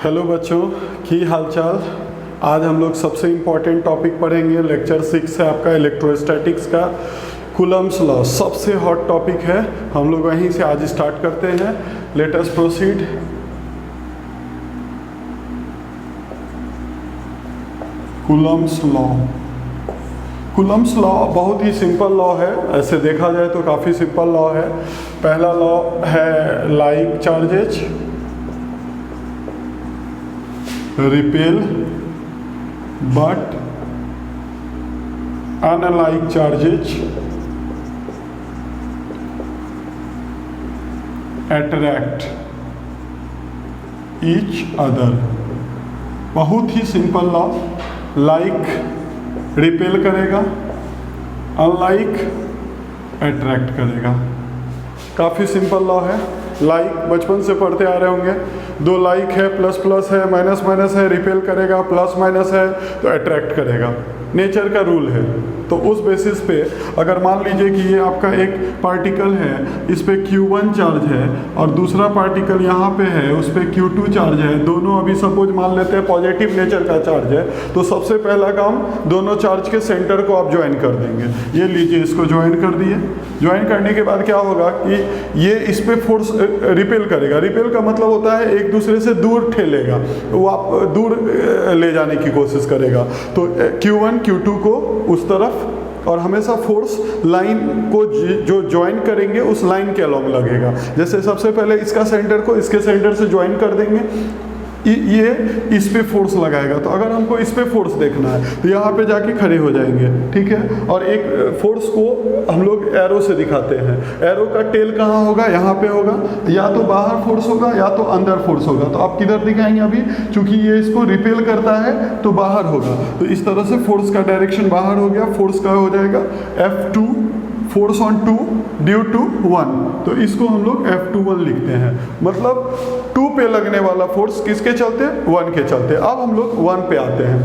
Hello बच्चों, की हालचाल। आज हम लोग सबसे इम्पॉर्टेंट टॉपिक पढ़ेंगे। लेक्चर 6 है आपका इलेक्ट्रोस्टैटिक्स का। कूलम्स लॉ सबसे हॉट टॉपिक है। हम लोग वहीं से आज स्टार्ट करते हैं। Let us proceed. Coulomb's law. Coulomb's law बहुत ही सिंपल लॉ है। ऐसे देखा जाए तो काफ़ी सिंपल लॉ है। पहला लॉ है like charges repel but unlike charges attract each other। बहुत ही सिंपल लॉ। लाइक रिपेल करेगा, अनलाइक अट्रैक्ट करेगा। काफ़ी सिंपल लॉ है। लाइक बचपन से पढ़ते आ रहे होंगे। दो लाइक है, प्लस प्लस है, माइनस माइनस है, रिपेल करेगा, प्लस माइनस है तो अट्रैक्ट करेगा। नेचर का रूल है। तो उस बेसिस पे अगर मान लीजिए कि ये आपका एक पार्टिकल है, इस पे Q1 चार्ज है और दूसरा पार्टिकल यहाँ पे है, उस पे Q2 चार्ज है। दोनों अभी सपोज मान लेते हैं पॉजिटिव नेचर का चार्ज है, तो सबसे पहला काम दोनों चार्ज के सेंटर को आप ज्वाइन कर देंगे। ये लीजिए, इसको ज्वाइन कर दिए। ज्वाइन करने के बाद क्या होगा कि ये इस पे फोर्स रिपेल करेगा। रिपेल का मतलब होता है एक दूसरे से दूर ठेलेगा, वो आप दूर ले जाने की कोशिश करेगा। तो Q1 Q2 को उस तरफ, और हमेशा फोर्स लाइन को जो ज्वाइन करेंगे उस लाइन के अलॉन्ग लगेगा। जैसे सबसे पहले इसका सेंटर को इसके सेंटर से ज्वाइन कर देंगे, ये इस पे फोर्स लगाएगा। तो अगर हमको इस पे फोर्स देखना है तो यहाँ पे जाके खड़े हो जाएंगे, ठीक है। और एक फोर्स को हम लोग एरो से दिखाते हैं। एरो का टेल कहाँ होगा? यहाँ पे होगा। या तो बाहर फोर्स होगा या तो अंदर फोर्स होगा। तो आप किधर दिखाएंगे? अभी चूंकि ये इसको रिपेल करता है तो बाहर होगा। तो इस तरह से फोर्स का डायरेक्शन बाहर हो गया। फोर्स का हो जाएगा F2 force on 2 due to 1। तो इसको हम लोग F21 लिखते हैं। मतलब 2 पे लगने वाला फोर्स किसके चलते? 1 के चलते। अब हम लोग 1 पे आते हैं।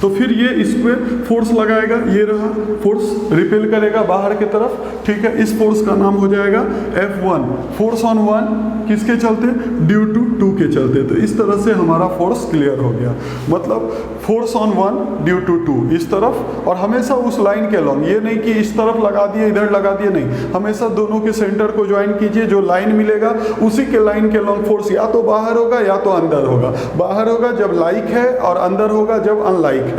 तो फिर ये इस पे फोर्स लगाएगा। ये रहा फोर्स, रिपेल करेगा बाहर की तरफ, ठीक है। इस फोर्स का नाम हो जाएगा F1। फोर्स ऑन 1 किसके चलते? ड्यू टू 2 के चलते। तो इस तरह से हमारा फोर्स क्लियर हो गया। मतलब फोर्स ऑन 1 ड्यू टू 2 इस तरफ, और हमेशा उस लाइन के अलॉन्ग। ये नहीं कि इस तरफ लगा दिए इधर लगा दिए, नहीं। हमेशा दोनों के सेंटर को ज्वाइन कीजिए। जो लाइन मिलेगा उसी के लाइन के अलॉन्ग फोर्स या तो बाहर होगा या तो अंदर होगा। बाहर होगा जब लाइक है और अंदर होगा जब अनलाइक है।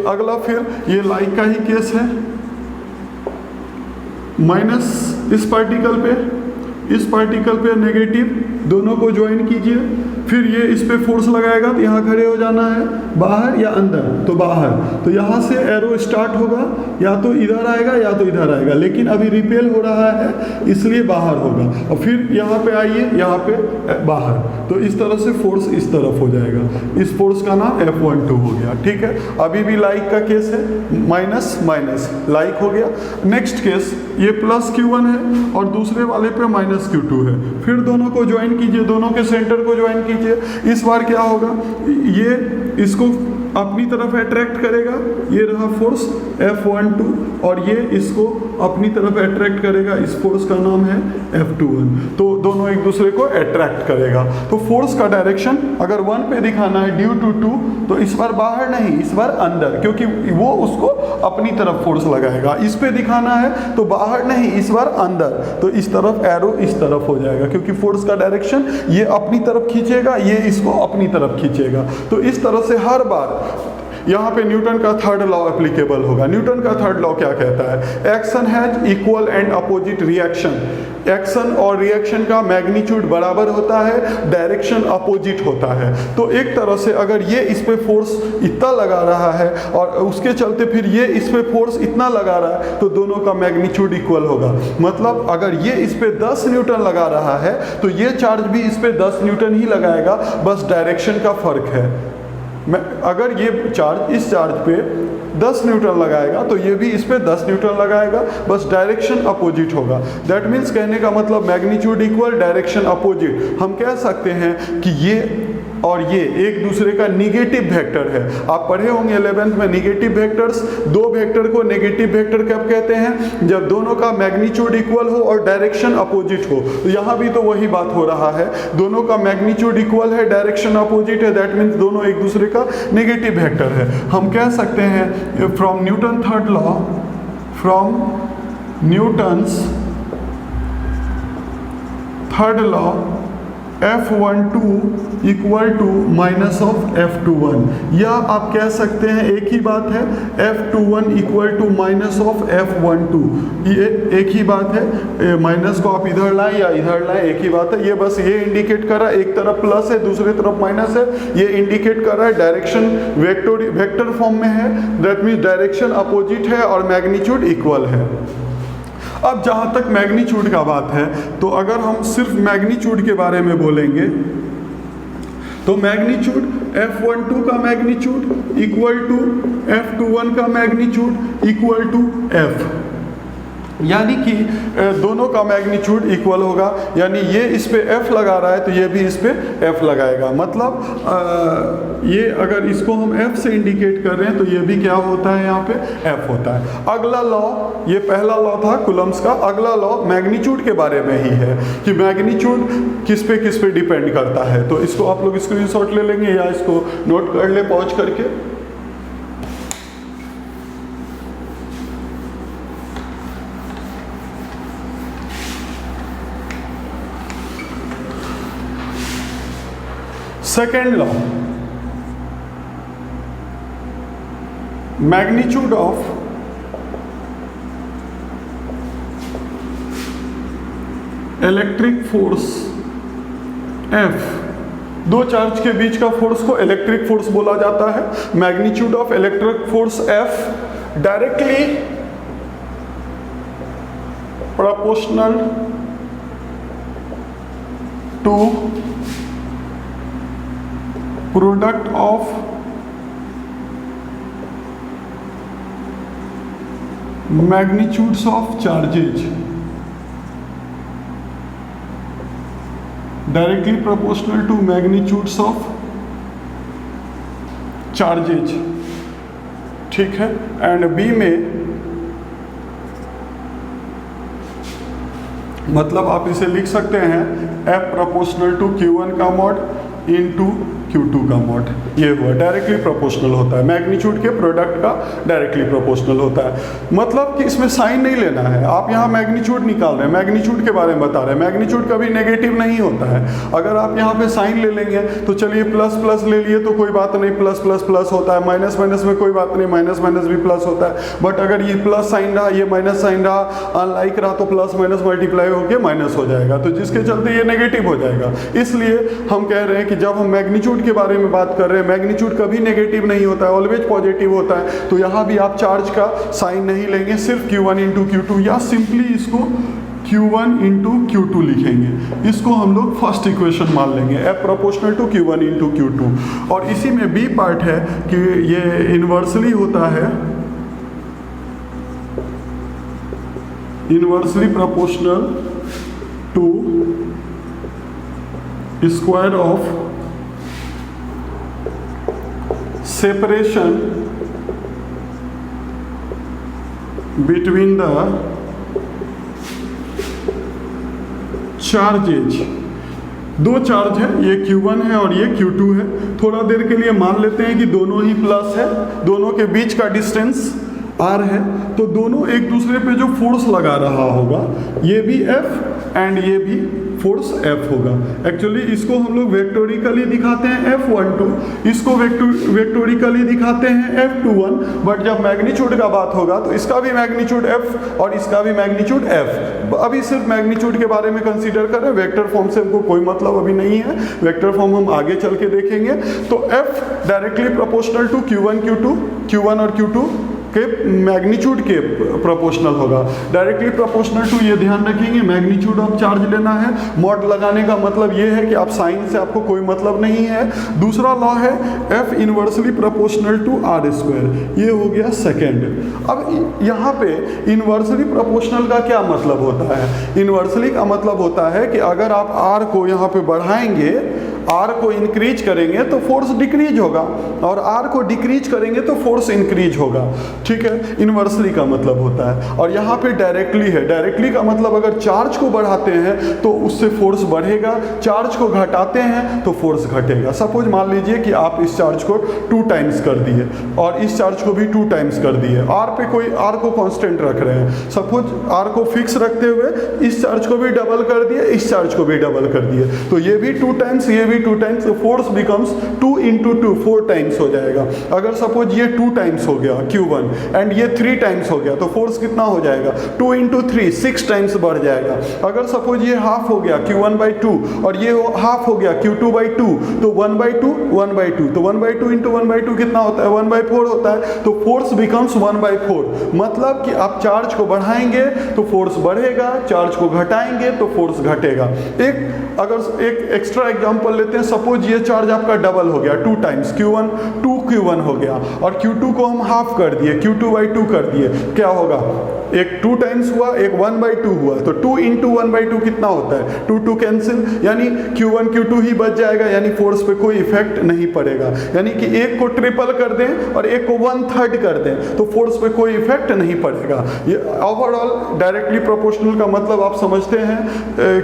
अगला फिर ये लाइक का ही केस है। माइनस इस पार्टिकल पे नेगेटिव, दोनों को ज्वाइन कीजिए। फिर ये इस पे फोर्स लगाएगा तो यहाँ खड़े हो जाना है। बाहर या अंदर? तो बाहर। तो यहाँ से एरो स्टार्ट होगा, या तो इधर आएगा या तो इधर आएगा, लेकिन अभी रिपेल हो रहा है इसलिए बाहर होगा। और फिर यहाँ पे आइए, यहाँ पे बाहर। तो इस तरह से फोर्स इस तरफ हो जाएगा। इस फोर्स का नाम F12 हो गया, ठीक है। अभी भी लाइक का केस है, माइनस माइनस लाइक हो गया। नेक्स्ट केस ये प्लस Q1 है और दूसरे वाले पे माइनस Q2 है। फिर दोनों को ज्वाइन कीजिए, दोनों के सेंटर को ज्वाइन कीजिए। इस बार क्या होगा? ये इसको अपनी तरफ अट्रैक्ट करेगा। ये रहा फोर्स F12 और ये इसको अपनी तरफ अट्रैक्ट करेगा। इस फोर्स का नाम है F21। तो दोनों एक दूसरे को अट्रैक्ट करेगा। तो फोर्स का डायरेक्शन अगर 1 पे दिखाना है ड्यू टू 2, तो इस बार बाहर नहीं, इस बार अंदर, क्योंकि वो उसको अपनी तरफ फोर्स लगाएगा। इस पे दिखाना है तो बाहर नहीं, इस बार अंदर। तो इस तरफ एरो इस तरफ हो जाएगा, क्योंकि फोर्स का डायरेक्शन ये अपनी तरफ खींचेगा, ये इसको अपनी तरफ खींचेगा। तो इस तरह से हर बार यहाँ पे न्यूटन का थर्ड लॉ एप्लीकेबल होगा। न्यूटन का थर्ड लॉ क्या कहता है? Action has equal and opposite reaction. Action और रिएक्शन का मैग्नीट्यूड बराबर होता है, डायरेक्शन अपोजिट होता है। तो एक तरह से अगर ये इस पे फोर्स इतना लगा रहा है और उसके चलते फिर ये इस पे फोर्स इतना लगा रहा है, तो दोनों का मैग्नीट्यूड इक्वल होगा। मतलब अगर ये इस पे 10 न्यूटन लगा रहा है तो ये चार्ज भी इस पे 10 न्यूटन ही लगाएगा, बस डायरेक्शन का फर्क है। अगर ये चार्ज इस चार्ज पे 10 न्यूटन लगाएगा तो ये भी इस पे 10 न्यूटन लगाएगा, बस डायरेक्शन अपोजिट होगा। दैट मीन्स कहने का मतलब मैग्नीट्यूड इक्वल, डायरेक्शन अपोजिट। हम कह सकते हैं कि ये और ये एक दूसरे का निगेटिव वेक्टर है। आप पढ़े होंगे 11th में निगेटिव वेक्टर्स। दो वेक्टर को नेगेटिव वेक्टर कब कहते हैं? जब दोनों का मैग्नीट्यूड इक्वल हो और डायरेक्शन अपोजिट हो। तो यहाँ भी तो वही बात हो रहा है, दोनों का मैग्नीट्यूड इक्वल है, डायरेक्शन अपोजिट है, दैट मीन्स दोनों एक दूसरे का नेगेटिव वेक्टर है। हम कह सकते हैं from Newton third law, from Newton's third law F12 equal to minus of F21, या आप कह सकते हैं एक ही बात है F21 equal to minus of F12, ये एक ही बात है। माइनस को आप इधर लाएं या इधर लाएं, एक ही बात है। ये बस ये इंडिकेट कर रहा है एक तरफ प्लस है दूसरी तरफ माइनस है, ये इंडिकेट कर रहा है डायरेक्शन वेक्टर फॉर्म में है, दैट मीन्स डायरेक्शन अपोजिट है और मैग्नीट्यूड इक्वल है। अब जहाँ तक मैग्नीट्यूड का बात है, तो अगर हम सिर्फ मैग्नीट्यूड के बारे में बोलेंगे तो मैग्नीट्यूड F12 का मैग्नीट्यूड इक्वल टू F21 का मैग्नीट्यूड इक्वल टू F, यानी कि दोनों का मैग्नीट्यूड इक्वल होगा। यानी ये इस पे F लगा रहा है तो ये भी इस पे F लगाएगा। मतलब ये अगर इसको हम F से इंडिकेट कर रहे हैं तो ये भी क्या होता है, यहाँ पे F होता है। अगला लॉ, ये पहला लॉ था कुलम्स का, अगला लॉ मैग्नीट्यूड के बारे में ही है कि मैग्नीट्यूड किस पे डिपेंड करता है। तो इसको आप लोग स्क्रीनशॉट ले लेंगे या इसको नोट कर ले पॉज करके। Second law, magnitude of electric force F, दो चार्ज के बीच का फोर्स को इलेक्ट्रिक फोर्स बोला जाता है। Magnitude of electric force F directly proportional to product of magnitudes of charges, directly proportional to magnitudes of charges, ठीक है। एंड बी में मतलब आप इसे लिख सकते हैं F प्रोपोर्शनल टू Q1 का मॉड इनटू Q2 का मॉड, ये हुआ डायरेक्टली प्रोपोर्शनल होता है। मैग्नीट्यूड के प्रोडक्ट का डायरेक्टली प्रोपोर्शनल होता है। मतलब कि इसमें साइन नहीं लेना है, आप यहाँ मैग्नीट्यूड निकाल रहे हैं, मैग्नीट्यूड के बारे में बता रहे हैं। मैग्नीट्यूड कभी नेगेटिव नहीं होता है। अगर आप यहाँ पे साइन ले लेंगे तो चलिए प्लस प्लस ले लिए तो कोई बात नहीं, प्लस प्लस प्लस होता है, माइनस माइनस में कोई बात नहीं, माइनस माइनस भी प्लस होता है। बट अगर ये प्लस साइन रहा, ये माइनस साइन रहा, अनलाइक रहा तो प्लस माइनस मल्टीप्लाई होकर माइनस हो जाएगा, तो जिसके चलते ये नेगेटिव हो जाएगा। इसलिए हम कह रहे हैं कि जब हम मैग्नीट्यूड के बारे में बात कर रहे हैं, मैग्नीट्यूड कभी नेगेटिव नहीं होता है, ऑलवेज पॉजिटिव होता है। तो यहाँ भी आप चार्ज का साइन नहीं लेंगे, सिर्फ Q1 इंटू Q2 या सिंपली इसको Q1 इंटू Q2 लिखेंगे। इसको हम लोग फर्स्ट इक्वेशन मान लेंगे, F proportional to Q1 into Q2। और इसी में बी पार्ट है कि ये इन्वर्सली होता है, inversely proportional to square of separation between the charges. दो चार्ज है, ये Q1 है और ये Q2 है। थोड़ा देर के लिए मान लेते हैं कि दोनों ही प्लस है, दोनों के बीच का डिस्टेंस R है, तो दोनों एक दूसरे पे जो फोर्स लगा रहा होगा, ये भी F एंड ये भी फोर्स F होगा। एक्चुअली इसको हम लोग वेक्टोरिकली दिखाते हैं F12, इसको वेक्टोरिकली दिखाते हैं F21, बट जब मैग्नीट्यूड का बात होगा तो इसका भी मैग्नीट्यूड F और इसका भी मैग्नीट्यूड F। अभी सिर्फ मैग्नीट्यूड के बारे में कंसीडर करें, वेक्टर फॉर्म से हमको कोई मतलब अभी नहीं है, वेक्टर फॉर्म हम आगे चल के देखेंगे। तो F directly proportional to Q1 Q2, Q1 और Q2 के मैग्नीट्यूड के प्रोपोर्शनल होगा। डायरेक्टली प्रोपोर्शनल टू, ये ध्यान रखेंगे, मैग्नीट्यूड ऑफ चार्ज लेना है। मॉड लगाने का मतलब ये है कि आप साइन से आपको कोई मतलब नहीं है। दूसरा लॉ है F inversely proportional to R square, ये हो गया सेकेंड। अब यहाँ पे इनवर्सली प्रोपोर्शनल का क्या मतलब होता है? इनवर्सली का मतलब होता है कि अगर आप R को यहाँ पे बढ़ाएंगे, आर को इंक्रीज करेंगे तो फोर्स डिक्रीज होगा, और आर को डिक्रीज करेंगे तो फोर्स इंक्रीज होगा। ठीक है, इन्वर्सली का मतलब होता है। और यहाँ पे डायरेक्टली है, डायरेक्टली का मतलब अगर चार्ज को बढ़ाते हैं तो उससे फोर्स बढ़ेगा, चार्ज को घटाते हैं तो फोर्स घटेगा। सपोज मान लीजिए कि आप इस चार्ज को 2 टाइम्स कर दिए और इस चार्ज को भी 2 टाइम्स कर दिए, आर पे कोई आर को कांस्टेंट रख रहे हैं, सपोज आर को फिक्स रखते हुए इस चार्ज को भी डबल कर दिए, इस चार्ज को भी डबल कर दिए, तो ये भी 2 टाइम्स, ये भी 2 टाइम्स, तो फोर्स बिकम्स 2 × 2 4 टाइम्स हो जाएगा। अगर सपोज ये 2 टाइम्स हो गया Q1 एंड ये 3 टाइम्स हो गया तो फोर्स कितना हो जाएगा, 2 × 3 6 टाइम्स बढ़ जाएगा। अगर सपोज ये हाफ हो गया Q1/2 और ये हाफ हो गया Q2/2 तो 1/2 1/2, तो 1/2 × 1/2 कितना होता है, 1/4 होता है, तो फोर्स बिकम्स 1/4। मतलब कि आप चार्ज को बढ़ाएंगे तो फोर्स बढ़ेगा, चार्ज को घटाएंगे तो फोर्स घटेगा। अगर एक एक्स्ट्रा एग्जांपल लेते हैं, सपोज ये चार्ज आपका डबल हो गया 2 टाइम्स, Q1 2Q1 हो गया और Q2 को हम हाफ कर दिए, Q2/2 कर दिए, क्या होगा, एक 2 टाइम्स हुआ, एक 1/2 हुआ, तो 2 × 1/2 कितना होता है, 2 कैंसिल, यानी Q1 Q2 ही बच जाएगा, यानी फोर्स पे कोई इफेक्ट नहीं पड़ेगा। यानी कि एक को ट्रिपल कर दें और एक को 1/3 कर दें तो फोर्स पे कोई इफेक्ट नहीं पड़ेगा। ये ओवरऑल डायरेक्टली प्रोपोर्शनल का मतलब आप समझते हैं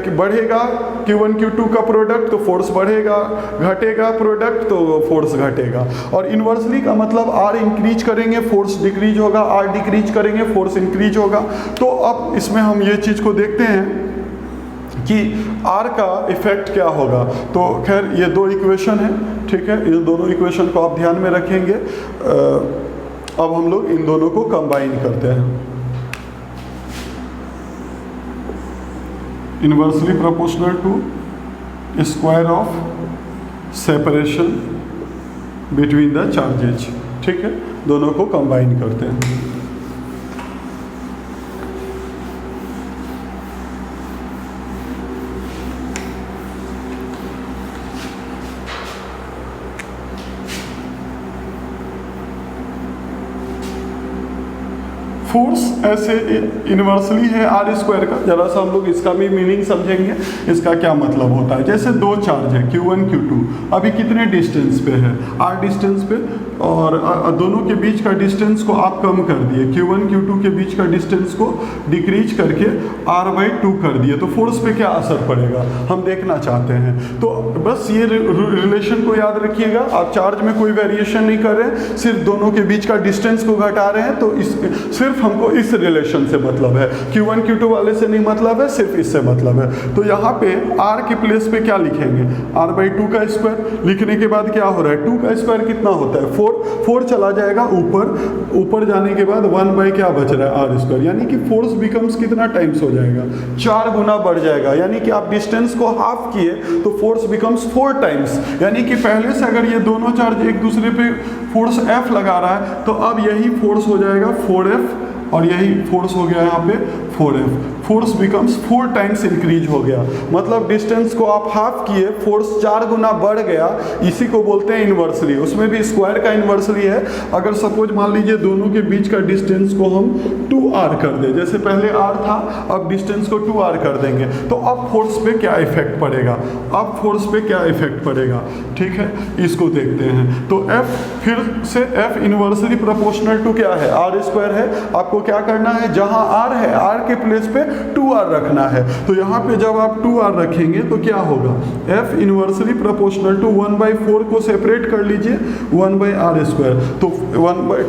कि बढ़ेगा Q1 Q2 का प्रोडक्ट तो फोर्स बढ़ेगा, घटेगा प्रोडक्ट तो फोर्स घटेगा। और इन्वर्सली का मतलब R इंक्रीज करेंगे फोर्स डिक्रीज होगा, R डिक्रीज करेंगे फोर्स इंक्रीज होगा। तो अब इसमें हम ये चीज़ को देखते हैं कि R का इफेक्ट क्या होगा। तो खैर ये 2 इक्वेशन है, ठीक है, ये दोनों इक्वेशन को आप ध्यान में रखेंगे। अब हम लोग इन दोनों को कंबाइन करते हैं। Inversely proportional to square of separation between the charges, ठीक है, दोनों को कंबाइन करते हैं। फोर्स ऐसे इन्वर्सली है R² का, जरा सा हम लोग इसका भी मीनिंग समझेंगे, इसका क्या मतलब होता है। जैसे 2 चार्ज है Q1 Q2, अभी कितने डिस्टेंस पे है, R डिस्टेंस पे, और दोनों के बीच का डिस्टेंस को आप कम कर दिए, Q1 Q2 के बीच का डिस्टेंस को डिक्रीज करके R/2 कर दिए, तो फोर्स पे क्या असर पड़ेगा हम देखना चाहते हैं। तो बस ये रिलेशन को याद रखिएगा, आप चार्ज में कोई वेरिएशन नहीं कर रहे हैं, सिर्फ दोनों के बीच का डिस्टेंस को घटा रहे हैं, तो सिर्फ हमको इस रिलेशन से मतलब है, Q1 Q2 वाले से नहीं मतलब है, सिर्फ इससे मतलब है। तो यहाँ पे R के प्लेस पे क्या लिखेंगे, R/2 का स्क्वायर, लिखने के बाद क्या हो रहा है, 2 का स्क्वायर कितना होता है 4 चला जाएगा ऊपर जाने के बाद 1 क्या बच रहा है R², यानी कि फोर्स बिकम्स कितना टाइम्स हो जाएगा, 4 गुना बढ़ जाएगा। यानी कि आप डिस्टेंस को हाफ किए तो फोर्स बिकम्स 4 टाइम्स, यानी कि पहले से अगर ये दोनों चार्ज एक दूसरे पे फोर्स F लगा रहा है तो अब यही फोर्स हो जाएगा 4F, और यही फोर्स हो गया यहाँ पे 4F, force becomes 4 times increase हो गया। मतलब डिस्टेंस को आप हाफ किए, फोर्स 4 गुना बढ़ गया, इसी को बोलते हैं इन्वर्सली। उसमें भी स्क्वायर का इन्वर्सली है। अगर सपोज मान लीजिए दोनों के बीच का डिस्टेंस को हम 2R कर दें, जैसे पहले R था अब डिस्टेंस को 2R कर देंगे, तो अब फोर्स पे क्या इफेक्ट पड़ेगा, अब फोर्स पे क्या इफेक्ट पड़ेगा, ठीक है, इसको देखते हैं। तो F फिर से F इन्वर्सली प्रोपोर्शनल टू क्या है, R² है। आपको क्या करना है, जहां R है R के प्लेस पे 2R रखना है। तो यहाँ पे जब आप 2R रखेंगे तो क्या होगा, F इन्वर्सली प्रोपोर्शनल टू 1/4 को सेपरेट कर लीजिए 1/R², तो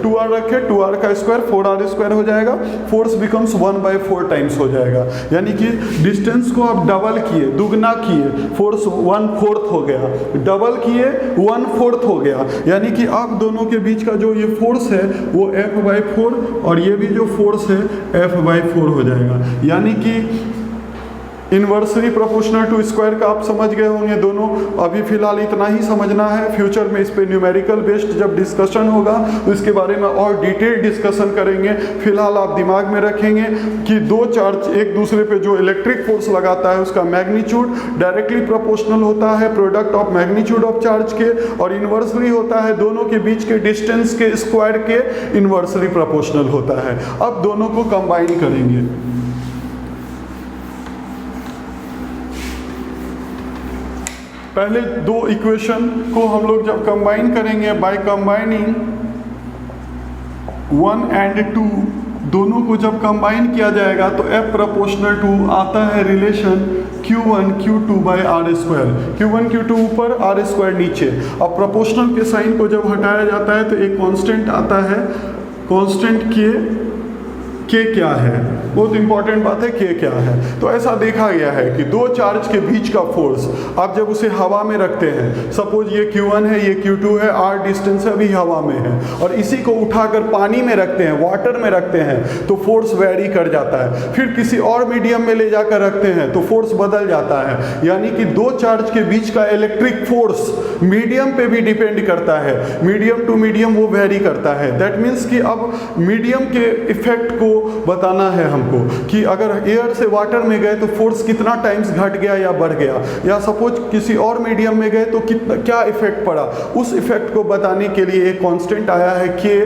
2R रखे, 2R का स्क्वायर 4R² हो जाएगा, फोर्स बिकम्स 1/4 टाइम्स हो जाएगा। यानी कि डिस्टेंस को आप डबल किए, दुगना किए, फोर्स 1/4 हो गया, डबल किए 1/4 हो गया, यानी कि अब दोनों के बीच का जो ये फोर्स है वो F/4 और ये भी जो फोर्स है F/4 हो जाएगा। यानी कि इन्वर्सली प्रोपोर्शनल टू स्क्वायर का आप समझ गए होंगे दोनों। अभी फिलहाल इतना ही समझना है, फ्यूचर में इस पे न्यूमेरिकल बेस्ड जब डिस्कशन होगा तो इसके बारे में और डिटेल डिस्कशन करेंगे। फिलहाल आप दिमाग में रखेंगे कि 2 चार्ज एक दूसरे पे जो इलेक्ट्रिक फोर्स लगाता है उसका मैग्नीट्यूड डायरेक्टली प्रोपोर्शनल होता है product of magnitude of charge के, और इन्वर्सली होता है दोनों के बीच के डिस्टेंस के स्क्वायर के इन्वर्सली प्रोपोर्शनल होता है। अब दोनों को कंबाइन करेंगे। पहले दो इक्वेशन को हम लोग जब कंबाइन करेंगे बाय कंबाइनिंग 1 एंड 2, दोनों को जब कंबाइन किया जाएगा तो F प्रोपोर्शनल टू आता है relation Q1 Q2 by R square. Q1 Q2 ऊपर आर स्क्वायर नीचे। अब प्रोपोर्शनल के साइन को जब हटाया जाता है तो एक कांस्टेंट आता है, कांस्टेंट के क्या है, बहुत इंपॉर्टेंट बात है, के क्या है। तो ऐसा देखा गया है कि दो चार्ज के बीच का फोर्स आप जब उसे हवा में रखते हैं, सपोज ये Q1 है ये Q2 है, r डिस्टेंस है, अभी हवा में है, और इसी को उठाकर पानी में रखते हैं, वाटर में रखते हैं, तो फोर्स वेरी कर जाता है। फिर किसी और मीडियम में ले जाकर रखते हैं तो फोर्स बदल जाता है। यानी कि दो चार्ज के बीच का इलेक्ट्रिक फोर्स मीडियम पे भी डिपेंड करता है, मीडियम टू मीडियम वो वेरी करता है। दैट मीन्स कि अब मीडियम के इफेक्ट को बताना है हमको कि अगर एयर से वाटर में गए तो फोर्स कितना टाइम्स घट गया या बढ़ गया, या सपोज किसी और मीडियम में गए तो कितना क्या इफेक्ट पड़ा, उस इफेक्ट को बताने के लिए एक कांस्टेंट आया है के।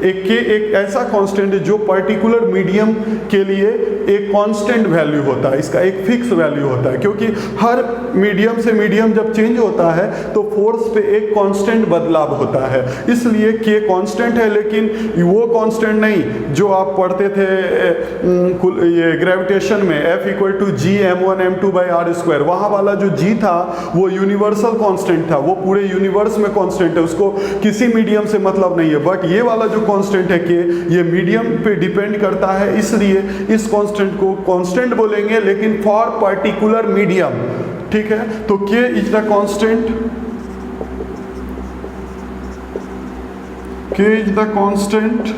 एक ऐसा कांस्टेंट है जो पर्टिकुलर मीडियम के लिए एक कांस्टेंट वैल्यू होता है, इसका एक फिक्स वैल्यू होता है, क्योंकि हर मीडियम से मीडियम जब चेंज होता है तो फोर्स पे एक कांस्टेंट बदलाव होता है, इसलिए के कांस्टेंट है। लेकिन वो कांस्टेंट नहीं जो आप पढ़ते थे ये ग्रेविटेशन में F equal to G m1 m2 by R square, वहाँ वाला जो G था वो यूनिवर्सल कांस्टेंट था, वो पूरे यूनिवर्स में कांस्टेंट है, उसको किसी मीडियम से मतलब नहीं है। बट ये वाला जो कांस्टेंट है के, ये मीडियम पे डिपेंड करता है, इसलिए इस कांस्टेंट को कांस्टेंट बोलेंगे, लेकिन फॉर पर्टिकुलर मीडियम। ठीक है, तो के इज द कांस्टेंट, के is the constant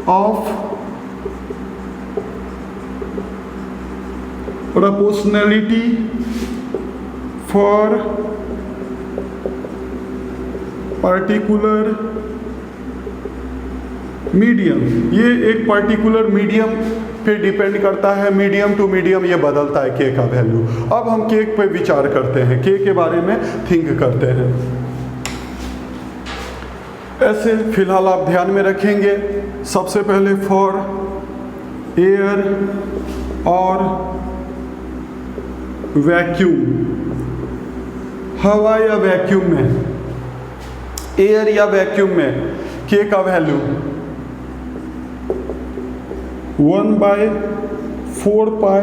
of proportionality for particular medium। ये एक पर्टिकुलर मीडियम पे डिपेंड करता है, मीडियम टू मीडियम ये बदलता है के का वैल्यू। अब हम के पे विचार करते हैं, के बारे में थिंक करते हैं। ऐसे फिलहाल आप ध्यान में रखेंगे, सबसे पहले फॉर एयर और वैक्यूम, हवा या वैक्यूम में, एयर या वैक्यूम में के का वैल्यू 1/4 पाई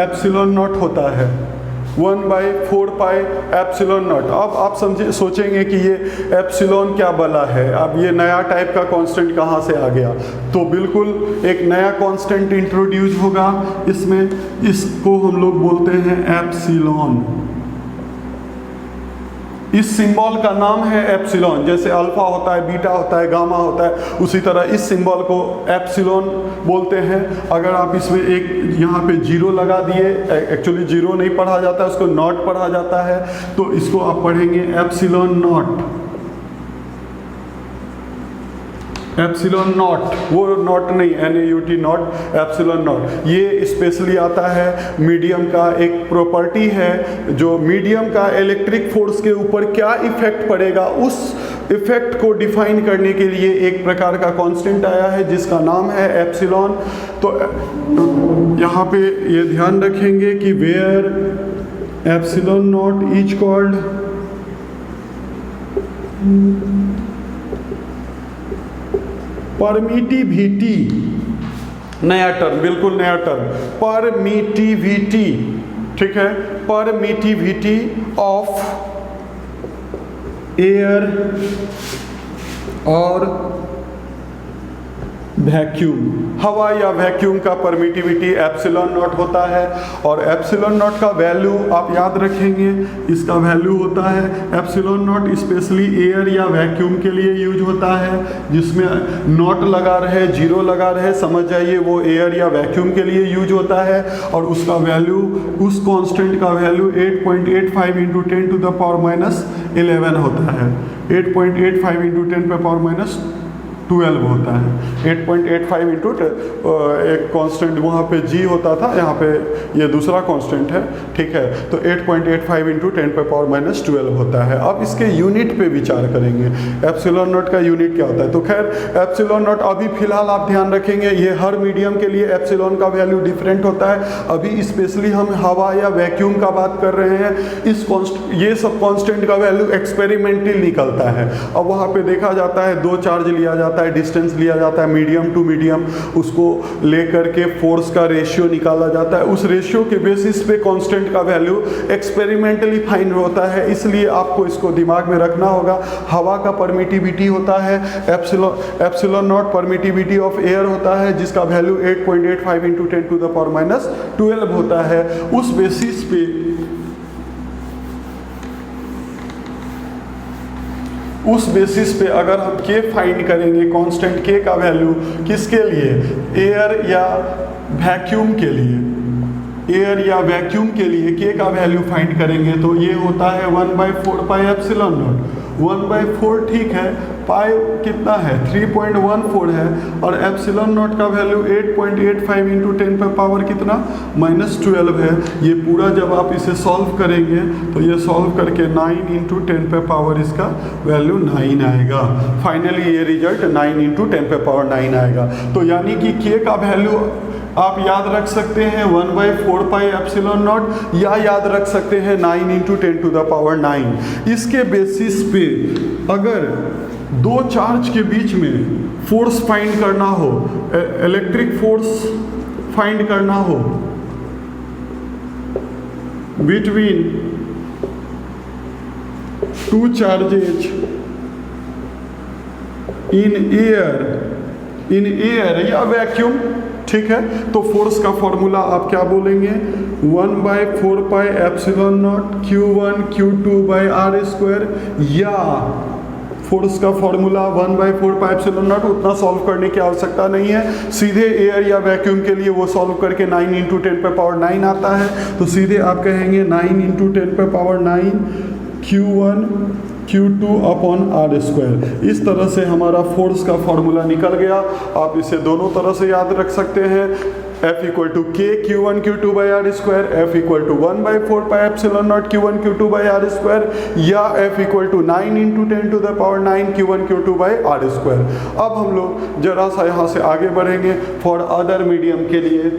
एप्सिलॉन नॉट होता है, 1/4 पाई एप्सिलॉन नॉट। अब आप सोचेंगे कि ये एप्सिलॉन क्या बला है, अब ये नया टाइप का कांस्टेंट कहाँ से आ गया। तो बिल्कुल एक नया कांस्टेंट इंट्रोड्यूस होगा इसमें, इसको हम लोग बोलते हैं एप्सिलॉन। इस सिंबल का नाम है एप्सिलॉन, जैसे अल्फा होता है, बीटा होता है, गामा होता है, उसी तरह इस सिंबल को एप्सिलॉन बोलते हैं। अगर आप इसमें एक यहाँ पे जीरो लगा दिए, एक्चुअली जीरो नहीं पढ़ा जाता है, उसको नॉट पढ़ा जाता है, तो इसको आप पढ़ेंगे एप्सिलॉन नॉट, एप्सिलॉन नॉट, वो नॉट नहीं NAUT नॉट, एप्सिलॉन नॉट। ये स्पेशली आता है मीडियम का, एक प्रॉपर्टी है जो मीडियम का इलेक्ट्रिक फोर्स के ऊपर क्या इफेक्ट पड़ेगा, उस इफेक्ट को डिफाइन करने के लिए एक प्रकार का कांस्टेंट आया है जिसका नाम है एप्सिलॉन। तो यहाँ पे ये ध्यान रखेंगे कि where epsilon naught is called permittivity, नया टर्म, बिल्कुल नया टर्म, परमिटिविटी। ठीक है, परमिटिविटी ऑफ एयर और वैक्यूम, हवा या वैक्यूम का परमिटिविटी एप्सिलॉन नॉट होता है। और एप्सिलॉन नॉट का वैल्यू आप याद रखेंगे, इसका वैल्यू होता है एप्सिलॉन नॉट स्पेशली एयर या वैक्यूम के लिए यूज होता है, जिसमें नॉट लगा रहे, जीरो लगा रहे, समझ जाइए वो एयर या वैक्यूम के लिए यूज होता है। और उसका वैल्यू, उस कांस्टेंट का वैल्यू 8.85 × 10⁻11 होता है, 8.85 × 10⁻11 12 होता है। 8.85 इंटू एक कांस्टेंट वहाँ पे g होता था, यहाँ पे ये दूसरा कांस्टेंट है, ठीक है। तो 8.85 इंटू 10⁻⁻12 होता है। अब इसके यूनिट पे विचार करेंगे, एप्सिलॉन नॉट का यूनिट क्या होता है। तो खैर एप्सिलॉन नॉट अभी फिलहाल आप ध्यान रखेंगे, ये हर मीडियम के लिए एप्सिलॉन का वैल्यू डिफरेंट होता है। अभी स्पेशली हम हवा या वैक्यूम का बात कर रहे हैं। ये सब कांस्टेंट का वैल्यू एक्सपेरिमेंटली निकलता है। अब वहाँ पे देखा जाता है, दो चार्ज लिया जाता है, डिस्टेंस लिया जाता है मीडियम टू मीडियम, उसको लेकर के फोर्स का रेशियो निकाला जाता है। उस रेशियो के बेसिस पे कांस्टेंट का वैल्यू एक्सपेरिमेंटली फाइंड होता है। इसलिए आपको इसको दिमाग में रखना होगा। हवा का परमिटिविटी होता है epsilon not, permittivity of air होता है जिसका वैल्यू 8.85 इंटू 10⁻⁻12 होता है। उस बेसिस पे अगर हम के फाइंड करेंगे, कांस्टेंट के का वैल्यू किसके लिए, एयर या वैक्यूम के लिए, एयर या वैक्यूम के लिए के का वैल्यू फाइंड करेंगे तो ये होता है 1/4 पाई एप्सिलॉन नॉट। 1/4 ठीक है, पाई कितना है 3.14 है, और एप्सिलॉन नॉट का वैल्यू 8.85 इंटू 10 पे पावर कितना -12 है। ये पूरा जब आप इसे सॉल्व करेंगे तो ये सॉल्व करके 9 इंटू 10 पे पावर इसका वैल्यू 9 आएगा। फाइनली ये रिजल्ट 9 इंटू 10 पे पावर 9 आएगा। तो यानी कि के का वैल्यू आप याद रख सकते हैं 1/4 पाई एप्सिलॉन नॉट, या याद रख सकते हैं 9 इंटू 10⁻⁹। इसके बेसिस पे अगर दो चार्ज के बीच में फोर्स फाइंड करना हो, इलेक्ट्रिक फोर्स फाइंड करना हो between two charges in air या वैक्यूम, ठीक है, तो फोर्स का फॉर्मूला आप क्या बोलेंगे 1/4 pi epsilon not Q1 Q2/r², या फोर्स का फॉर्मूला 1/4 पाई एप्सिलॉन नॉट। उतना सॉल्व करने की आवश्यकता नहीं है, सीधे एयर या वैक्यूम के लिए वो सॉल्व करके 9 इंटू 10 पे पावर 9 आता है। तो सीधे आप कहेंगे 9 इंटू 10 पे पावर 9 Q1 Q2/r²। इस तरह से हमारा फोर्स का फॉर्मूला निकल गया। आप इसे दोनों तरह से याद रख सकते हैं, F = K Q1 Q2/r², F = 1/4 pi epsilon not Q1 Q2/r², या F = 9 इंटू 10⁻⁹ Q1 Q2/r²। अब हम लोग जरा सा यहाँ से आगे बढ़ेंगे फॉर अदर मीडियम के लिए।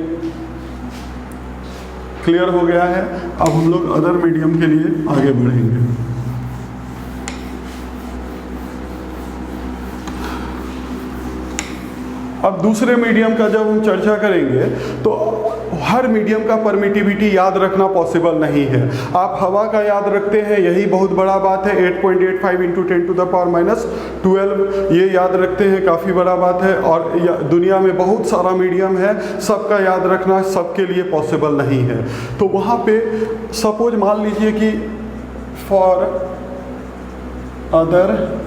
क्लियर हो गया है? अब हम लोग अदर मीडियम के लिए आगे बढ़ेंगे। अब दूसरे मीडियम का जब हम चर्चा करेंगे तो हर मीडियम का परमिटिविटी याद रखना पॉसिबल नहीं है। आप हवा का याद रखते हैं, यही बहुत बड़ा बात है, 8.85 इंटू 10⁻⁻12 ये याद रखते हैं, काफ़ी बड़ा बात है। और दुनिया में बहुत सारा मीडियम है, सबका याद रखना सबके लिए पॉसिबल नहीं है। तो वहाँ पे सपोज मान लीजिए कि फॉर अदर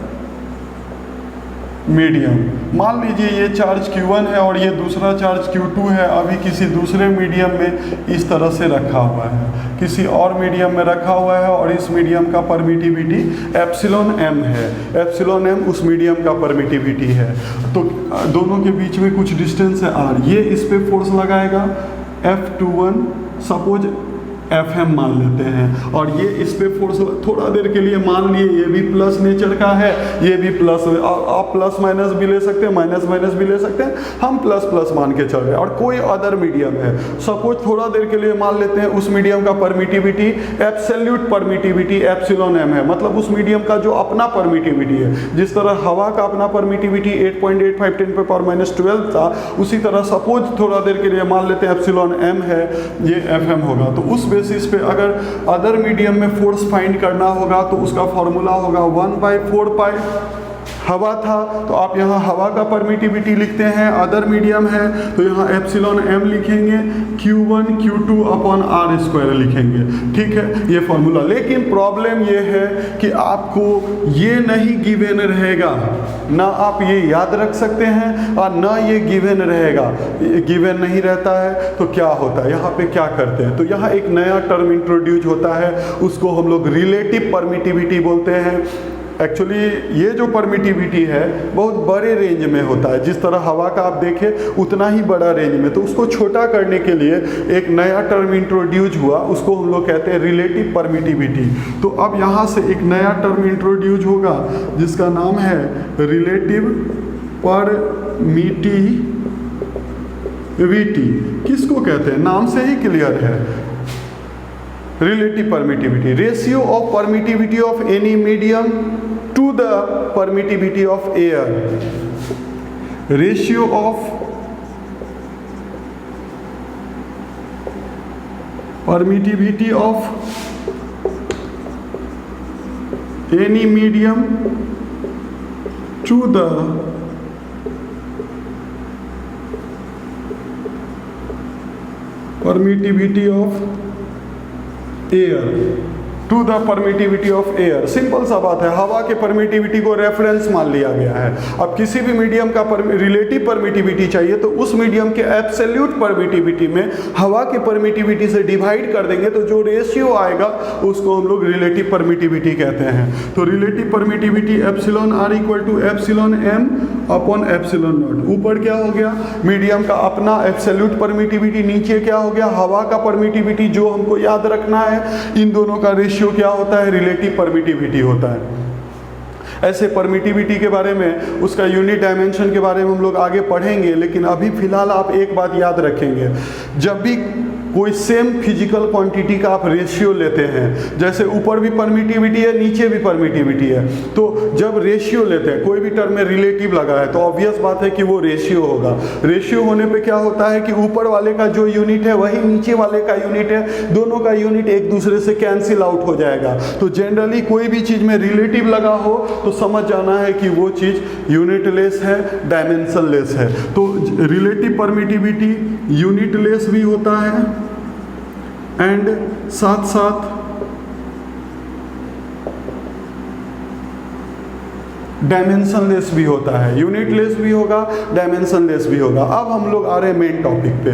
मीडियम, मान लीजिए ये चार्ज Q1 है और ये दूसरा चार्ज Q2 है। अभी किसी दूसरे मीडियम में इस तरह से रखा हुआ है, किसी और मीडियम में रखा हुआ है, और इस मीडियम का परमिटिविटी एप्सिलॉन m है। एप्सिलॉन m उस मीडियम का परमिटिविटी है। तो दोनों के बीच में कुछ डिस्टेंस है r। ये इस पे फोर्स लगाएगा F21, सपोज Fm मान लेते हैं, और ये इस पे फोर्स थोड़ा देर के लिए मान लिए ये भी प्लस नेचर का है, ये भी प्लस, आप प्लस माइनस भी ले सकते हैं, माइनस माइनस भी ले सकते हैं, हम प्लस प्लस मान के चल रहे हैं। और कोई अदर मीडियम है, सपोज थोड़ा देर के लिए मान लेते हैं उस मीडियम का permittivity, absolute permittivity epsilon m है, मतलब उस मीडियम का जो अपना परमिटिविटी है। जिस तरह हवा का अपना परमिटिविटी 8.85 10⁻⁻12 था, उसी तरह सपोज थोड़ा देर के लिए मान लेते हैं एप्सिलॉन m है, ये Fm होगा। तो उस बेसिस पे अगर अदर मीडियम में फोर्स फाइंड करना होगा तो उसका फॉर्मूला होगा 1/4 पाई। हवा था तो आप यहाँ हवा का परमिटिविटी लिखते हैं, अदर मीडियम है तो यहाँ एप्सिलॉन m लिखेंगे, Q1 Q2/r² लिखेंगे, ठीक है, ये फॉर्मूला। लेकिन प्रॉब्लम ये है कि आपको ये नहीं गिवन रहेगा, ना आप ये याद रख सकते हैं और ना ये गिवन रहेगा। गिवन नहीं रहता है तो क्या होता है, यहाँ पे क्या करते हैं, तो यहाँ एक नया टर्म इंट्रोड्यूस होता है, उसको हम लोग रिलेटिव परमिटिविटी बोलते हैं। एक्चुअली ये जो परमिटिविटी है बहुत बड़े रेंज में होता है, जिस तरह हवा का आप देखें उतना ही बड़ा रेंज में। तो उसको छोटा करने के लिए एक नया टर्म इंट्रोड्यूस हुआ, उसको हम लोग कहते हैं रिलेटिव परमिटिविटी। तो अब यहाँ से एक नया टर्म इंट्रोड्यूस होगा जिसका नाम है रिलेटिव परमिटिविटी। किसको कहते हैं, नाम से ही क्लियर है, relative permittivity, ratio of permittivity of any medium to the permittivity of air, ratio of permittivity of any medium to the permittivity of air, to the permittivity of air. Simple सा बात है, हवा के permittivity को reference मान लिया गया है। अब किसी भी मीडियम का रिलेटिव परमिटिविटी चाहिए तो उस मीडियम के एब्सोल्यूट परमिटिविटी में हवा की परमिटिविटी से डिवाइड कर देंगे तो जो रेशियो आएगा उसको हम लोग रिलेटिव परमिटिविटी कहते हैं। तो relative permittivity epsilon R equal to epsilon M upon epsilon naught. ऊपर क्या हो गया, मीडियम का अपना एब्सोल्यूट परमिटिविटी, नीचे क्या हो गया, हवा का परमिटिविटी। जो हमको याद रखना है, इन दोनों का रेशियो क्या होता है, रिलेटिव परमिटिविटी होता है। ऐसे परमिटिविटी के बारे में, उसका यूनिट डायमेंशन के बारे में हम लोग आगे पढ़ेंगे, लेकिन अभी फिलहाल आप एक बात याद रखेंगे, जब भी कोई सेम फिजिकल क्वांटिटी का आप रेशियो लेते हैं, जैसे ऊपर भी परमिटिविटी है नीचे भी परमिटिविटी है, तो जब रेशियो लेते हैं, कोई भी टर्म में रिलेटिव लगा है तो ऑब्वियस बात है कि वो रेशियो होगा। रेशियो होने पे क्या होता है कि ऊपर वाले का जो यूनिट है वही नीचे वाले का यूनिट है, दोनों का यूनिट एक दूसरे से कैंसिल आउट हो जाएगा। तो जनरली कोई भी चीज़ में रिलेटिव लगा हो तो समझ जाना है कि वो चीज़ यूनिटलेस है, डायमेंशनलेस है। तो रिलेटिव परमिटिविटी यूनिटलेस भी होता है एंड साथ साथ डायमेंशनलेस भी होता है। यूनिटलेस भी होगा, डायमेंशनलेस भी होगा। अब हम लोग आ रहे हैं मेन टॉपिक पे।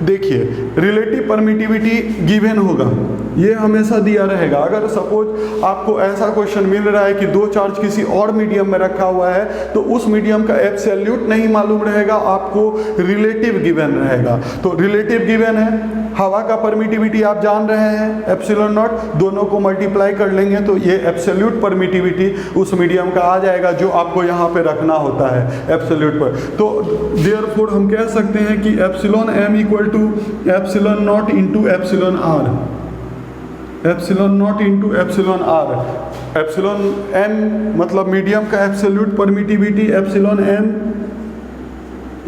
देखिए, रिलेटिव परमिटिविटी गिवन होगा, ये हमेशा दिया रहेगा। अगर सपोज आपको ऐसा क्वेश्चन मिल रहा है कि दो चार्ज किसी और मीडियम में रखा हुआ है तो उस मीडियम का एब्सोल्यूट नहीं मालूम रहेगा, आपको रिलेटिव गिवन रहेगा। तो रिलेटिव गिवन है, हवा का परमिटिविटी आप जान रहे हैं एप्सिलॉन नॉट, दोनों को मल्टीप्लाई कर लेंगे तो ये एब्सोल्यूट परमिटिविटी उस मीडियम का आ जाएगा जो आपको यहाँ पे रखना होता है एब्सोल्यूट पर। तो देयरफॉर हम कह सकते हैं कि epsilon M equal to epsilon naught into epsilon R, epsilon naught into epsilon R. Epsilon M मतलब मीडियम का absolute permittivity, epsilon M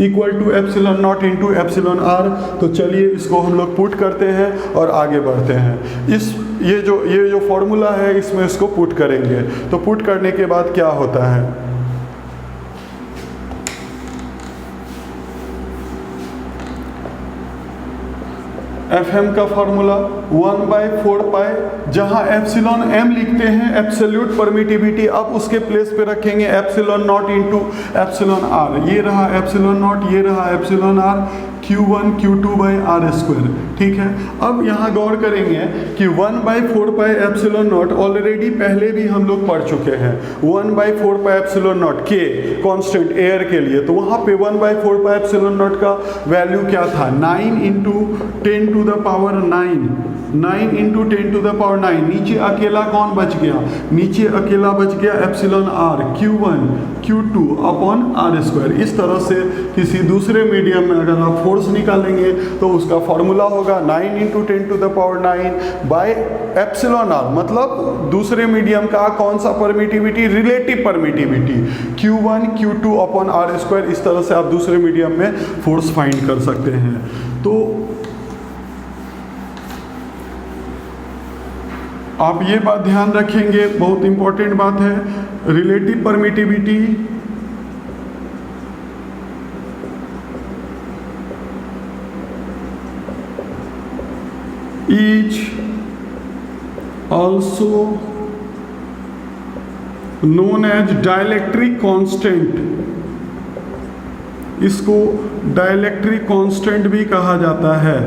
equal to epsilon naught into epsilon R. तो चलिए इसको हम लोग पुट करते हैं और आगे बढ़ते हैं। ये जो फॉर्मूला है इसमें इसको पुट करेंगे। तो पुट करने के बाद क्या होता है, एफएम का फॉर्मूला 1/4 जहाँ एप्सिलॉन एम लिखते हैं एब्सोल्यूट परमिटिविटी, अब उसके प्लेस पे रखेंगे epsilon naught into epsilon R. ये रहा एप्सिलॉन नॉट, ये रहा एप्सिलॉन आर, Q1 Q2/r²। ठीक है, अब यहाँ गौर करेंगे कि 1/4 एप्सिलॉन नॉट ऑलरेडी पहले भी हम लोग पढ़ चुके हैं। 1/4 एप्सिलॉन नॉट के कांस्टेंट एयर के लिए, तो वहाँ पे 1/4 एप्सिलॉन नॉट का वैल्यू क्या था, 9 × 10⁹ 9 × 10⁹ नीचे अकेला कौन बच गया, नीचे अकेला बच गया एप्सिलॉन आर, Q1 Q2/r²। इस तरह से किसी दूसरे मीडियम में अगर आप फोर्स निकालेंगे तो उसका फॉर्मूला होगा 9 × 10⁹ बाय एप्सिलॉन आर, मतलब दूसरे मीडियम का कौन सा permittivity, relative permittivity, Q1 Q2/r²। इस तरह से आप दूसरे मीडियम में फोर्स फाइंड कर सकते हैं। तो आप ये बात ध्यान रखेंगे, बहुत इंपॉर्टेंट बात है, relative permittivity is also known as dielectric constant. इसको डाइलेक्ट्रिक कांस्टेंट भी कहा जाता है,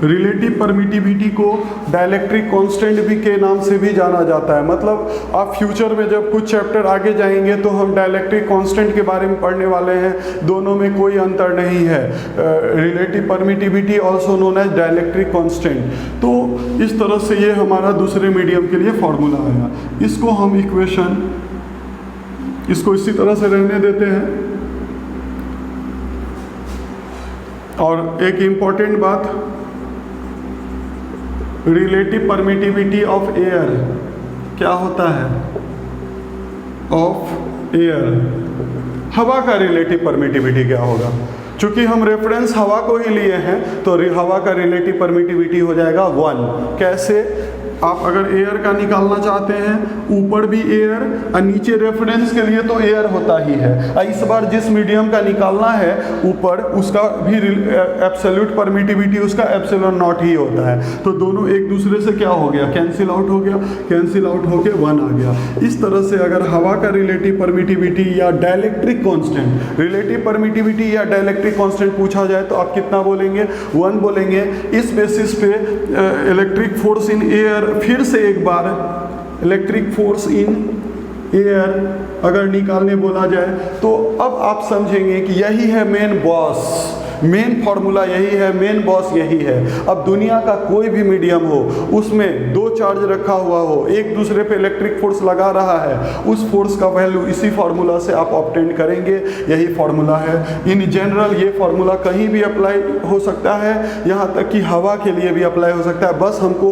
रिलेटिव परमिटिविटी को डाइलेक्ट्रिक कांस्टेंट भी के नाम से भी जाना जाता है। मतलब आप फ्यूचर में जब कुछ चैप्टर आगे जाएंगे तो हम डाइलेक्ट्रिक कांस्टेंट के बारे में पढ़ने वाले हैं, दोनों में कोई अंतर नहीं है। Relative permittivity also known as dielectric constant. तो इस तरह से ये हमारा दूसरे मीडियम के लिए फॉर्मूला आया। इसको हम इक्वेशन, इसको इसी तरह से रहने देते हैं। और एक इम्पॉर्टेंट बात, रिलेटिव परमिटिविटी ऑफ एयर क्या होता है? ऑफ एयर, हवा का रिलेटिव परमिटिविटी क्या होगा? चूंकि हम रेफरेंस हवा को ही लिए हैं तो हवा का रिलेटिव परमिटिविटी हो जाएगा 1। कैसे? आप अगर एयर का निकालना चाहते हैं, ऊपर भी एयर और नीचे रेफरेंस के लिए तो एयर होता ही है। इस बार जिस मीडियम का निकालना है ऊपर, उसका भी एब्सोल्यूट परमिटिविटी उसका एप्सिलॉन नॉट ही होता है। तो दोनों एक दूसरे से क्या हो गया? कैंसिल आउट हो गया, कैंसिल आउट होके 1 आ गया। इस तरह से अगर हवा का रिलेटिव परमिटिविटी या डाइलेक्ट्रिक कांस्टेंट, रिलेटिव परमिटिविटी या डाइलेक्ट्रिक कांस्टेंट पूछा जाए तो आप कितना बोलेंगे? 1 बोलेंगे। इस बेसिस पे इलेक्ट्रिक फोर्स इन एयर, फिर से एक बार इलेक्ट्रिक फोर्स इन एयर अगर निकालने बोला जाए तो अब आप समझेंगे कि यही है मेन बॉस, मेन फॉर्मूला यही है, मेन बॉस यही है। अब दुनिया का कोई भी मीडियम हो, उसमें 2 चार्ज रखा हुआ हो, एक दूसरे पे इलेक्ट्रिक फोर्स लगा रहा है, उस फोर्स का वैल्यू इसी फार्मूला से आप ऑब्टेन करेंगे। यही फार्मूला है। इन जनरल ये फार्मूला कहीं भी अप्लाई हो सकता है, यहाँ तक कि हवा के लिए भी अप्लाई हो सकता है। बस हमको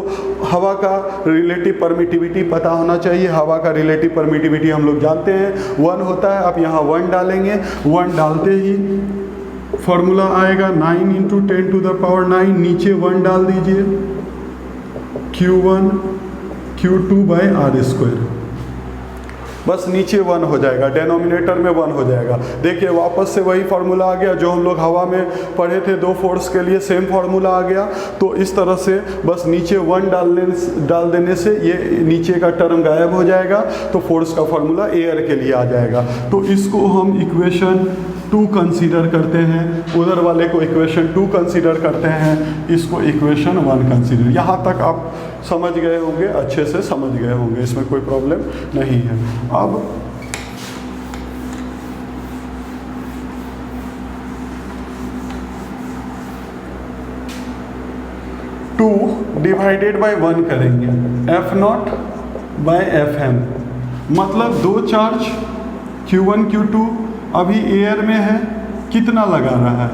हवा का रिलेटिव परमिटिविटी पता होना चाहिए। हवा का रिलेटिव परमिटिविटी हम लोग जानते हैं 1 होता है। आप यहाँ 1 डालेंगे, 1 डालते ही फॉर्मूला आएगा 9 × 10⁹ नीचे 1 डाल दीजिए, Q1 Q2/r²। बस नीचे 1 हो जाएगा, डेनोमिनेटर में 1 हो जाएगा। देखिए वापस से वही फार्मूला आ गया जो हम लोग हवा में पढ़े थे 2 फोर्स के लिए, सेम फार्मूला आ गया। तो इस तरह से बस नीचे 1 डाल देने से ये नीचे का टर्म गायब हो जाएगा, तो फोर्स का फार्मूला एयर के लिए आ जाएगा। तो इसको हम इक्वेशन 2 कंसीडर करते हैं, उधर वाले को इक्वेशन 2 कंसीडर करते हैं, इसको इक्वेशन 1 कंसीडर। यहाँ तक आप समझ गए होंगे, अच्छे से समझ गए होंगे, इसमें कोई प्रॉब्लम नहीं है। अब टू डिवाइडेड बाय 1 करेंगे, F0/Fm। मतलब 2 चार्ज Q1 Q2 अभी एयर में है, कितना लगा रहा है?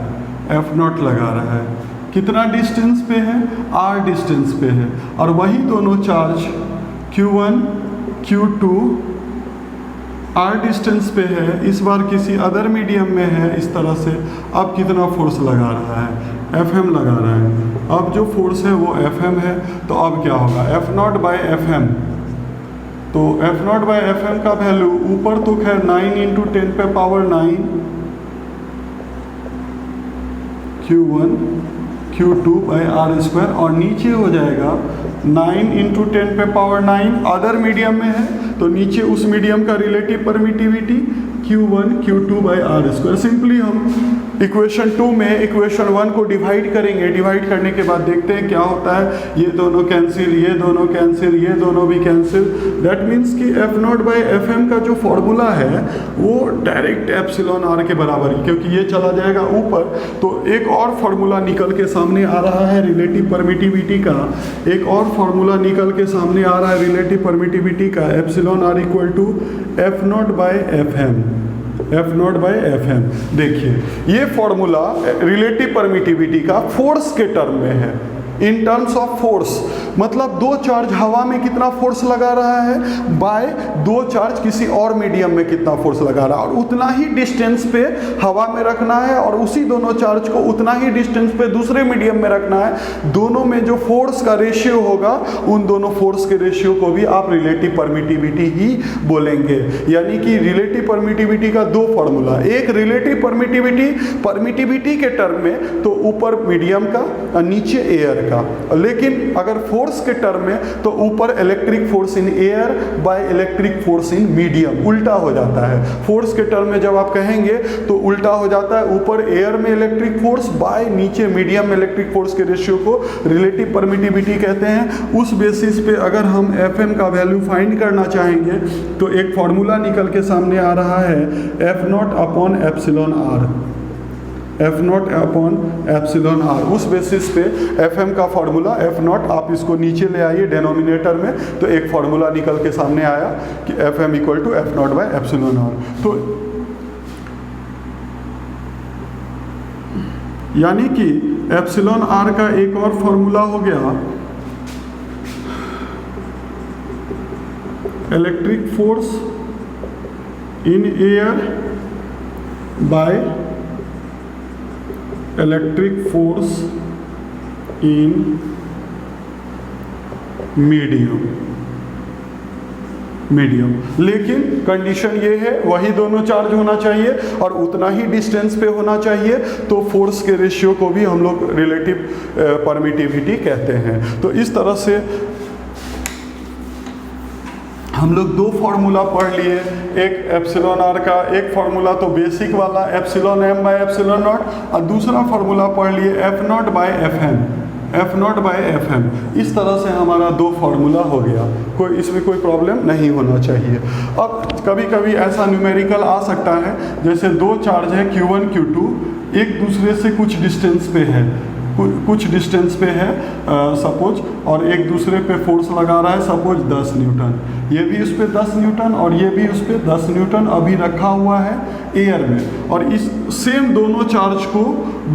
F0 लगा रहा है। कितना डिस्टेंस पे है? r डिस्टेंस पे है। और वही दोनों charge Q1 Q2 r distance पे है, इस बार किसी अदर मीडियम में है, इस तरह से। अब कितना फोर्स लगा रहा है? Fm लगा रहा है। अब जो फोर्स है वो Fm है, तो अब क्या होगा? F0/Fm। तो F0/Fm का वैल्यू ऊपर तो खैर 9 × 10⁹ Q1 Q2/r², और नीचे हो जाएगा 9 × 10⁹ अदर मीडियम में है, तो नीचे उस मीडियम का relative permittivity Q1 Q2/r²। Simply हम इक्वेशन 2 में इक्वेशन 1 को डिवाइड करेंगे। डिवाइड करने के बाद देखते हैं क्या होता है। ये दोनों कैंसिल, ये दोनों कैंसिल, ये दोनों भी कैंसिल। दैट मीन्स कि F0/Fm का जो फॉर्मूला है वो डायरेक्ट एप्सिलॉन r के बराबर है, क्योंकि ये चला जाएगा ऊपर। तो एक और फार्मूला निकल के सामने आ रहा है रिलेटिव परमिटिविटी का, एक और फार्मूला निकल के सामने आ रहा है रिलेटिव परमिटिविटी का, εr = F0/Fm। F0/Fm। देखिए ये फॉर्मूला रिलेटिव परमिटिविटी का फोर्स के टर्म में है, इन टर्म्स ऑफ फोर्स। मतलब 2 चार्ज हवा में कितना फोर्स लगा रहा है बाय 2 चार्ज किसी और मीडियम में कितना फोर्स लगा रहा है, और उतना ही डिस्टेंस पे हवा में रखना है, और उसी दोनों चार्ज को उतना ही डिस्टेंस पे दूसरे मीडियम में रखना है। दोनों में जो फोर्स का रेशियो होगा, उन दोनों फोर्स के रेशियो को भी आप रिलेटिव परमिटिविटी ही बोलेंगे। यानी कि रिलेटिव परमिटिविटी का 2 फॉर्मूला, एक रिलेटिव परमिटिविटी के टर्म में, तो ऊपर मीडियम का और नीचे एयर का। लेकिन अगर फोर्स के टर्म में तो ऊपर electric force in air by electric force in medium, उल्टा हो जाता है। फोर्स के टर्म में जब आप कहेंगे तो उल्टा हो जाता है, ऊपर एयर में इलेक्ट्रिक फोर्स बाय नीचे मीडियम में इलेक्ट्रिक फोर्स के रेशियो को रिलेटिव परमिटिविटी कहते हैं। उस बेसिस पे अगर हम Fm का वैल्यू फाइंड करना चाहेंगे तो एक फॉर्मूला निकल के सामने आ रहा है, F0 upon epsilon R, F0 upon epsilon R. उस बेसिस पे Fm का फार्मूला F0, आप इसको नीचे ले आइए डेनोमिनेटर में, तो एक फार्मूला निकल के सामने आया कि Fm equal to F0 by epsilon R. तो यानी कि एप्सिलॉन आर का एक और फॉर्मूला हो गया electric force in air by electric force in medium. लेकिन कंडीशन ये है वही दोनों चार्ज होना चाहिए और उतना ही डिस्टेंस पे होना चाहिए, तो फोर्स के रेशियो को भी हम लोग रिलेटिव परमिटिविटी कहते हैं। तो इस तरह से हम लोग दो फार्मूला पढ़ लिए, एक एप्सिलॉन आर का, एक फार्मूला तो बेसिक वाला epsilon M by epsilon naught, और दूसरा फार्मूला पढ़ लिए F0 bye Fm, F0 bye Fm। इस तरह से हमारा दो फार्मूला हो गया, कोई इसमें कोई प्रॉब्लम नहीं होना चाहिए। अब कभी कभी ऐसा न्यूमेरिकल आ सकता है, जैसे दो चार्ज है Q1 Q2, एक दूसरे से कुछ डिस्टेंस पे है, कुछ डिस्टेंस पे है सपोज, और एक दूसरे पे फोर्स लगा रहा है सपोज 10 न्यूटन, ये भी उस पर 10 न्यूटन और ये भी उस पर 10 न्यूटन अभी रखा हुआ है एयर में, और इस सेम दोनों चार्ज को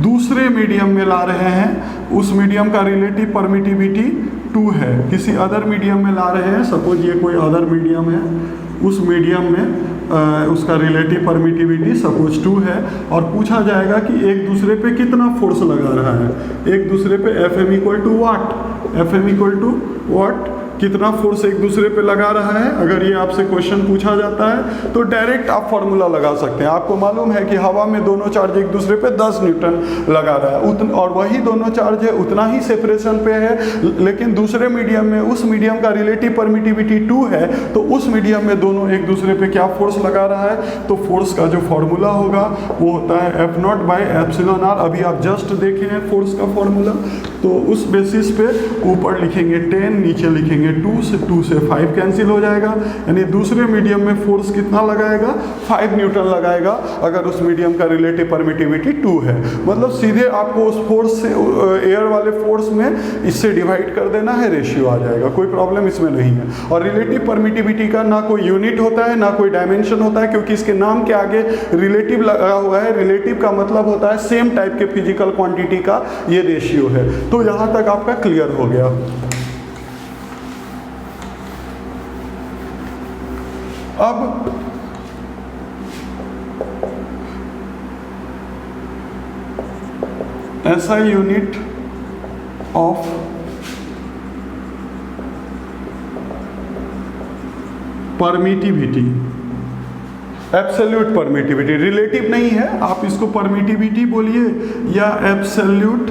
दूसरे मीडियम में ला रहे हैं। उस मीडियम का रिलेटिव परमिटिविटी 2 है, किसी अदर मीडियम में ला रहे हैं, सपोज ये कोई अदर मीडियम है, उस मीडियम में उसका रिलेटिव परमिटिविटी सपोज 2 है, और पूछा जाएगा कि एक दूसरे पे कितना फोर्स लगा रहा है, एक दूसरे पे Fm equal to what, Fm equal to what, कितना फोर्स एक दूसरे पे लगा रहा है। अगर ये आपसे क्वेश्चन पूछा जाता है तो डायरेक्ट आप फॉर्मूला लगा सकते हैं। आपको मालूम है कि हवा में दोनों चार्ज एक दूसरे पे 10 न्यूटन लगा रहा है, और वही दोनों चार्ज है, उतना ही सेपरेशन पे है, लेकिन दूसरे मीडियम में उस मीडियम का रिलेटिव परमिटिविटी 2 है, तो उस मीडियम में दोनों एक दूसरे पे क्या फोर्स लगा रहा है, तो फोर्स का जो फॉर्मूला होगा वो होता है F0 बाय एप्सिलॉन आर। अभी आप जस्ट देखे हैं फोर्स का फॉर्मूला, तो उस बेसिस पे ऊपर लिखेंगे 10, नीचे लिखेंगे 2 से 5 कैंसिल हो जाएगा, यानी दूसरे मीडियम में फोर्स कितना लगाएगा, 5 न्यूटन लगाएगा, अगर उस मीडियम का रिलेटिव परमिटिविटी 2 है। मतलब सीधे आपको उस फोर्स से एयर वाले फोर्स में इससे डिवाइड कर देना है, रेशियो आ जाएगा, कोई प्रॉब्लम इसमें नहीं है। और रिलेटिव परमिटिविटी का ना कोई यूनिट होता है ना कोई डायमेंशन होता है, क्योंकि इसके नाम के आगे रिलेटिव लगा हुआ है। रिलेटिव का मतलब होता है सेम टाइप के फिजिकल क्वांटिटी का ये रेशियो है। तो यहाँ तक आपका क्लियर हो गया। अब ऐसा unit of permittivity, absolute permittivity, relative नहीं है, आप इसको परमिटिविटी बोलिए या एब्सोल्यूट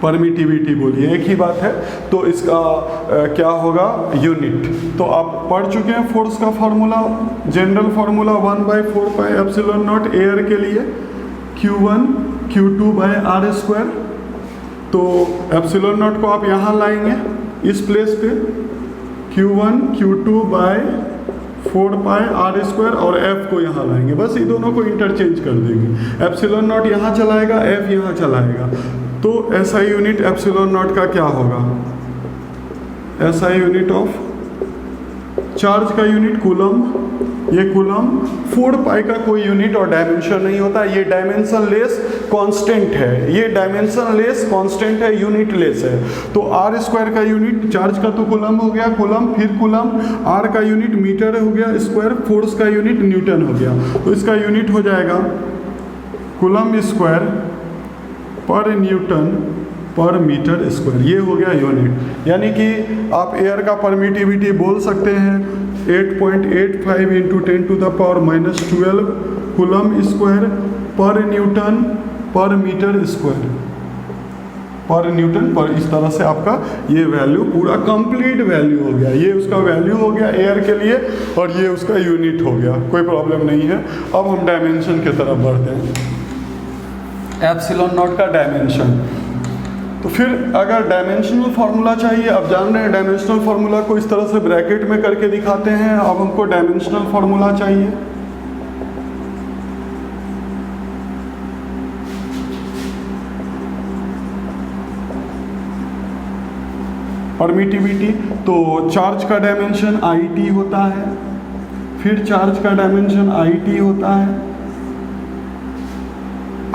परमिटिविटी बोलिए, एक ही बात है। तो इसका क्या होगा, यूनिट। तो आप पढ़ चुके हैं फोर्स का formula, general formula 1/4 pi epsilon naught air के लिए, Q1 Q2 by R square. तो एप्सिलॉन नॉट को आप यहाँ लाएंगे इस प्लेस पे, Q1 Q2 by 4 pi R square, और F को यहाँ लाएंगे, बस ये दोनों को इंटरचेंज कर देंगे। एप्सिलॉन नॉट यहाँ चलाएगा, F यहाँ चलाएगा, तो SI यूनिट एप्सिलॉन नॉट का क्या होगा, SI यूनिट ऑफ चार्ज का यूनिट कूलम, ये कूलम। 4 पाई का कोई यूनिट और डायमेंशन नहीं होता, ये डायमेंशन लेस कांस्टेंट है, ये डायमेंशन लेस कांस्टेंट है, यूनिट लेस है। तो आर स्क्वायर का यूनिट चार्ज का तो कूलम हो गया, कूलम, फिर कूलम, आर का यूनिट मीटर हो गया स्क्वायर, फोर्स का यूनिट न्यूटन हो गया। तो इसका यूनिट हो जाएगा कूलम स्क्वायर पर न्यूटन पर मीटर स्क्वायर, ये हो गया यूनिट। यानी कि आप एयर का परमिटिविटी बोल सकते हैं 8.85 × 10⁻⁻12 कूलम स्क्वायर पर न्यूटन पर मीटर स्क्वायर पर न्यूटन पर, इस तरह से आपका ये वैल्यू पूरा कंप्लीट वैल्यू हो गया। ये उसका वैल्यू हो गया एयर के लिए और ये उसका यूनिट हो गया, कोई प्रॉब्लम नहीं है। अब हम डायमेंशन की तरफ बढ़ते हैं, एप्सिलॉन नॉट का डायमेंशन। तो फिर अगर डायमेंशनल फार्मूला चाहिए, अब जान रहे हैं डायमेंशनल फार्मूला को इस तरह से ब्रैकेट में करके दिखाते हैं। अब हमको डायमेंशनल फार्मूला चाहिए, परमिटिविटी। तो चार्ज का डायमेंशन आई टी होता है, फिर चार्ज का डायमेंशन आई टी होता है,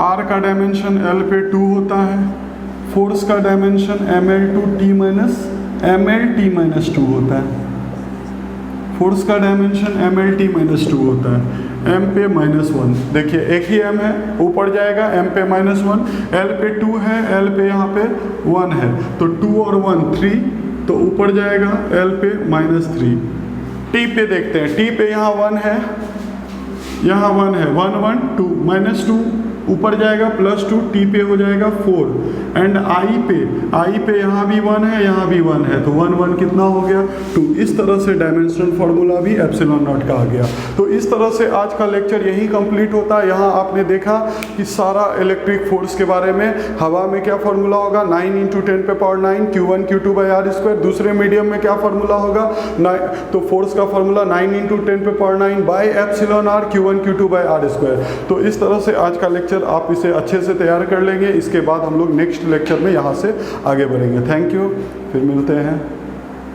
आर का डायमेंशन एल पे 2 होता है, फोर्स का dimension M L two T minus M L T minus 2 होता है। फोर्स का dimension M L T minus 2 होता है, एम पे -1। देखिए एक ही एम है, ऊपर जाएगा एम पे -1, एल पे 2 है, एल पे यहाँ पे 1 है, तो 2 और 1 3, तो ऊपर जाएगा एल पे -3। टी पे देखते हैं, टी पे यहाँ 1 है, यहाँ 1 है, 1 1 2 -2, ऊपर जाएगा +2, टी पे हो जाएगा 4, एंड आई पे यहाँ भी 1 है, यहाँ भी 1 है, तो 1 1 कितना हो गया 2। इस तरह से डायमेंशनल फार्मूला भी एप्सिलॉन नॉट का आ गया। तो इस तरह से आज का लेक्चर यही कंप्लीट होता है। यहाँ आपने देखा कि सारा इलेक्ट्रिक फोर्स के बारे में, हवा में क्या फार्मूला होगा 9 × 10⁹ Q1 Q2/r²। दूसरे मीडियम में क्या फार्मूला होगा, तो फोर्स का फार्मूला 9 × 10⁻⁹ Q1 Q2/r²। तो इस तरह से आज का लेक्चर आप इसे अच्छे से तैयार कर लेंगे। इसके बाद हम लोग नेक्स्ट लेक्चर में यहाँ से आगे बढ़ेंगे। थैंक यू, फिर मिलते हैं।